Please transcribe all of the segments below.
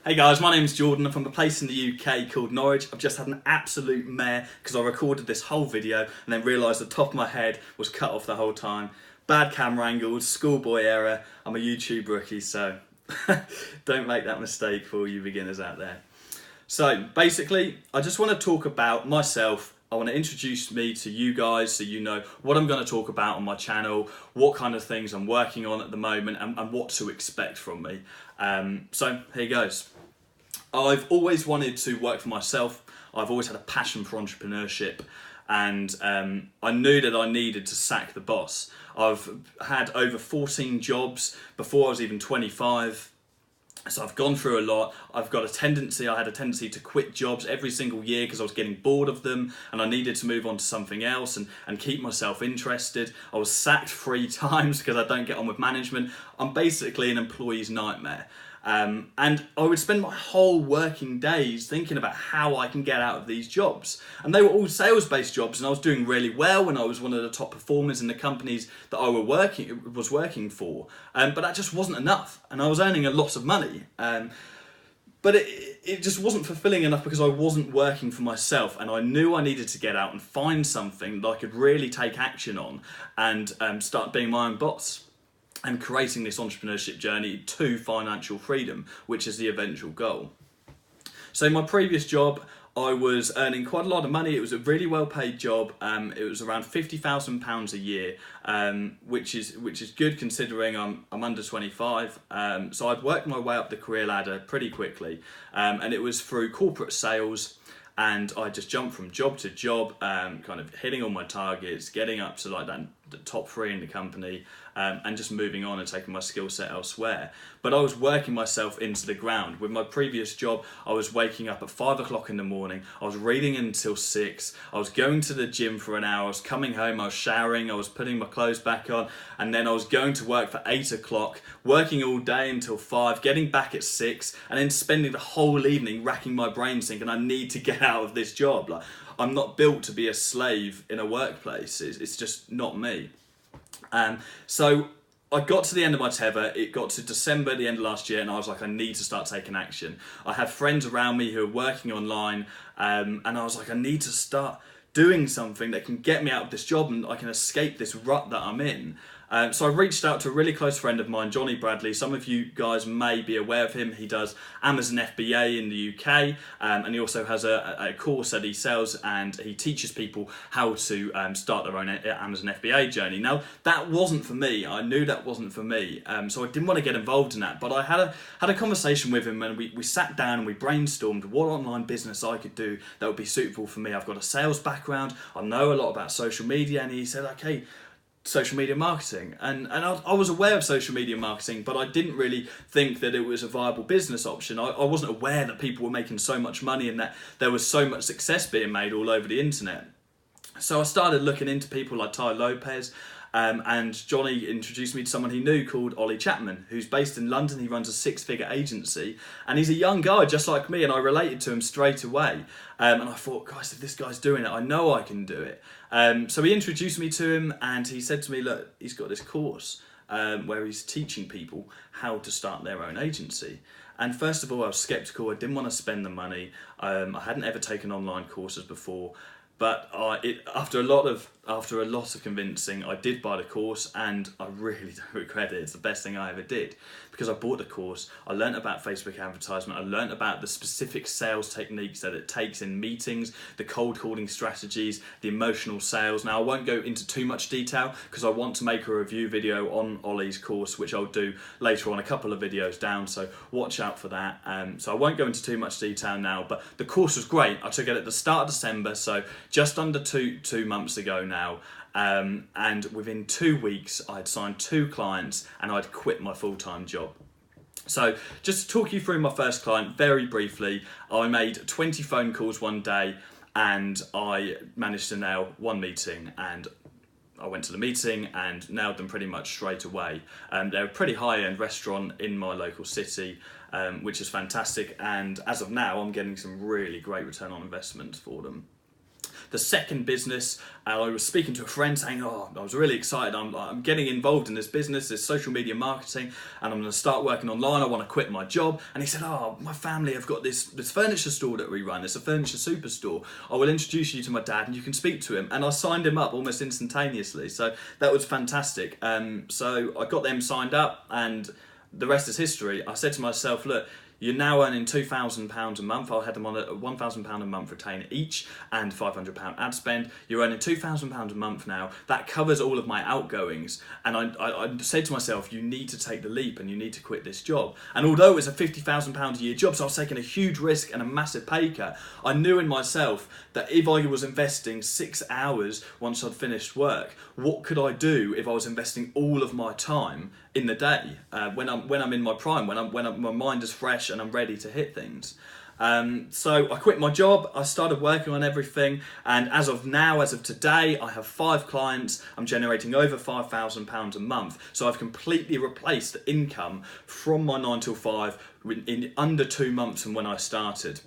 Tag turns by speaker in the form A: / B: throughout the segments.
A: Hey guys, my name's Jordan. I'm from a place in the UK called Norwich. I've just had an absolute mare because I recorded this whole video and then realised the top of my head was cut off the whole time. Bad camera angles, schoolboy error. I'm a YouTube rookie, so don't make that mistake for all you beginners out there. So basically, I just want to talk about myself. I want to introduce me to you guys so you know what I'm going to talk about on my channel, what kind of things I'm working on at the moment and what to expect from me. So here goes. I've always wanted to work for myself. I've always had a passion for entrepreneurship, and I knew that I needed to sack the boss. I've had over 14 jobs before I was even 25. So I've gone through a lot. I had a tendency to quit jobs every single year because I was getting bored of them and I needed to move on to something else and keep myself interested. I was sacked 3 times because I don't get on with management. I'm basically an employee's nightmare. And I would spend my whole working days thinking about how I can get out of these jobs. And they were all sales-based jobs, and I was doing really well, and I was one of the top performers in the companies that I was working for. But that just wasn't enough, and I was earning a lot of money. But it just wasn't fulfilling enough because I wasn't working for myself, and I knew I needed to get out and find something that I could really take action on and start being my own boss and creating this entrepreneurship journey to financial freedom, which is the eventual goal. So my previous job, I was earning quite a lot of money. It was a really well paid job. It was around £50,000 a year, which is good considering I'm under 25. So I'd worked my way up the career ladder pretty quickly, and it was through corporate sales. And I just jumped from job to job, kind of hitting all my targets, getting up to like the top 3 in the company, and just moving on and taking my skill set elsewhere. But I was working myself into the ground. With my previous job, I was waking up at 5 o'clock in the morning. I was reading until 6. I was going to the gym for an hour. I was coming home. I was showering. I was putting my clothes back on, and then I was going to work for 8 o'clock, working all day until 5, getting back at 6, and then spending the whole evening racking my brains thinking I need to get out of this job. Like, I'm not built to be a slave in a workplace. It's just not me. So I got to the end of my tether. It got to December, the end of last year, and I was like, I need to start taking action. I have friends around me who are working online, and I was like, I need to start doing something that can get me out of this job and I can escape this rut that I'm in. So I reached out to a really close friend of mine, Johnny Bradley. Some of you guys may be aware of him. He does Amazon FBA in the UK, and he also has a course that he sells, and he teaches people how to start their own Amazon FBA journey. Now, that wasn't for me. I knew that wasn't for me, so I didn't want to get involved in that. But I had a conversation with him, and we sat down and we brainstormed what online business I could do that would be suitable for me. I've got a sales background. I know a lot about social media, and he said, okay, social media marketing, and I was aware of social media marketing, but I didn't really think that it was a viable business option. I wasn't aware that people were making so much money and that there was so much success being made all over the internet. So I started looking into people like Ty Lopez, and Johnny introduced me to someone he knew called Ollie Chapman, who's based in London. He runs a 6-figure agency, and he's a young guy just like me, and I related to him straight away. And I thought, guys, if this guy's doing it, I know I can do it. So he introduced me to him, and he said to me, look, he's got this course where he's teaching people how to start their own agency. And first of all, I was skeptical. I didn't want to spend the money. I hadn't ever taken online courses before. But after a lot of convincing, I did buy the course, and I really don't regret it. It's the best thing I ever did, because I bought the course. I learnt about Facebook advertisement. I learnt about the specific sales techniques that it takes in meetings, the cold calling strategies, the emotional sales. Now, I won't go into too much detail because I want to make a review video on Ollie's course, which I'll do later on, a couple of videos down, so watch out for that. So I won't go into too much detail now, but the course was great. I took it at the start of December, so just under two months ago now, and within 2 weeks I'd signed 2 clients and I'd quit my full-time job. So just to talk you through my first client very briefly, I made 20 phone calls one day, and I managed to nail 1 meeting, and I went to the meeting and nailed them pretty much straight away. They're a pretty high-end restaurant in my local city, which is fantastic, and as of now I'm getting some really great return on investment for them. The second business, I was speaking to a friend saying, oh, I was really excited. I'm getting involved in this business, this social media marketing, and I'm going to start working online. I want to quit my job. And he said, oh, my family have got this furniture store that we run. It's a furniture superstore. I will introduce you to my dad and you can speak to him. And I signed him up almost instantaneously. So that was fantastic. So I got them signed up and the rest is history. I said to myself, look, you're now earning £2,000 a month. I had them on a £1,000 a month retainer each and £500 ad spend. You're earning £2,000 a month now. That covers all of my outgoings. And I said to myself, you need to take the leap and you need to quit this job. And although it was a £50,000 a year job, so I was taking a huge risk and a massive pay cut, I knew in myself that if I was investing 6 hours once I'd finished work, what could I do if I was investing all of my time in the day when I'm in my prime, when my mind is fresh and I'm ready to hit things. So I quit my job, I started working on everything, and as of now, as of today, I have 5 clients. I'm generating over £5,000 a month. So I've completely replaced the income from my 9 till 5 in under 2 months from when I started.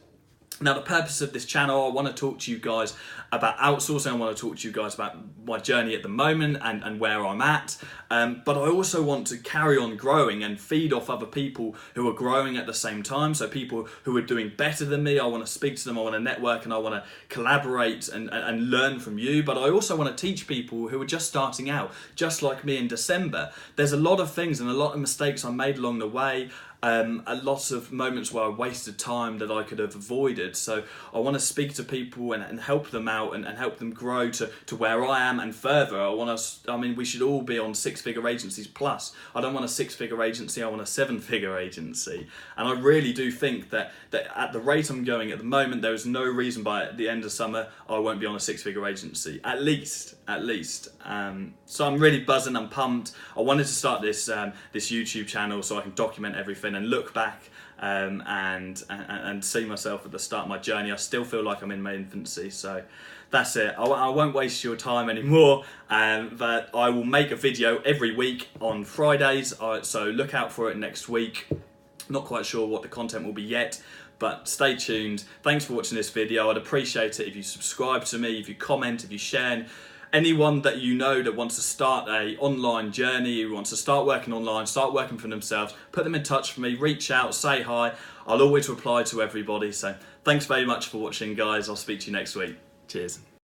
A: Now, the purpose of this channel, I want to talk to you guys about outsourcing. I want to talk to you guys about my journey at the moment and where I'm at. But I also want to carry on growing and feed off other people who are growing at the same time. So people who are doing better than me, I want to speak to them, I want to network and I want to collaborate and learn from you. But I also want to teach people who are just starting out, just like me in December. There's a lot of things and a lot of mistakes I made along the way. A lot of moments where I wasted time that I could have avoided. So I want to speak to people and help them out and help them grow to where I am and further. I mean, we should all be on 6-figure agencies plus. I don't want a 6-figure agency, I want a 7-figure agency. And I really do think that at the rate I'm going at the moment, there is no reason by the end of summer I won't be on a 6-figure agency, at least. So I'm really buzzing, I'm pumped. I wanted to start this YouTube channel so I can document everything and look back and see myself at the start of my journey. I still feel like I'm in my infancy, so that's it. I won't waste your time anymore, but I will make a video every week on Fridays, so look out for it next week. Not quite sure what the content will be yet, but stay tuned. Thanks for watching this video. I'd appreciate it if you subscribe to me, if you comment, if you share. Anyone that you know that wants to start a online journey, who wants to start working online, start working for themselves, put them in touch with me, reach out, say hi. I'll always reply to everybody. So thanks very much for watching, guys. I'll speak to you next week. Cheers.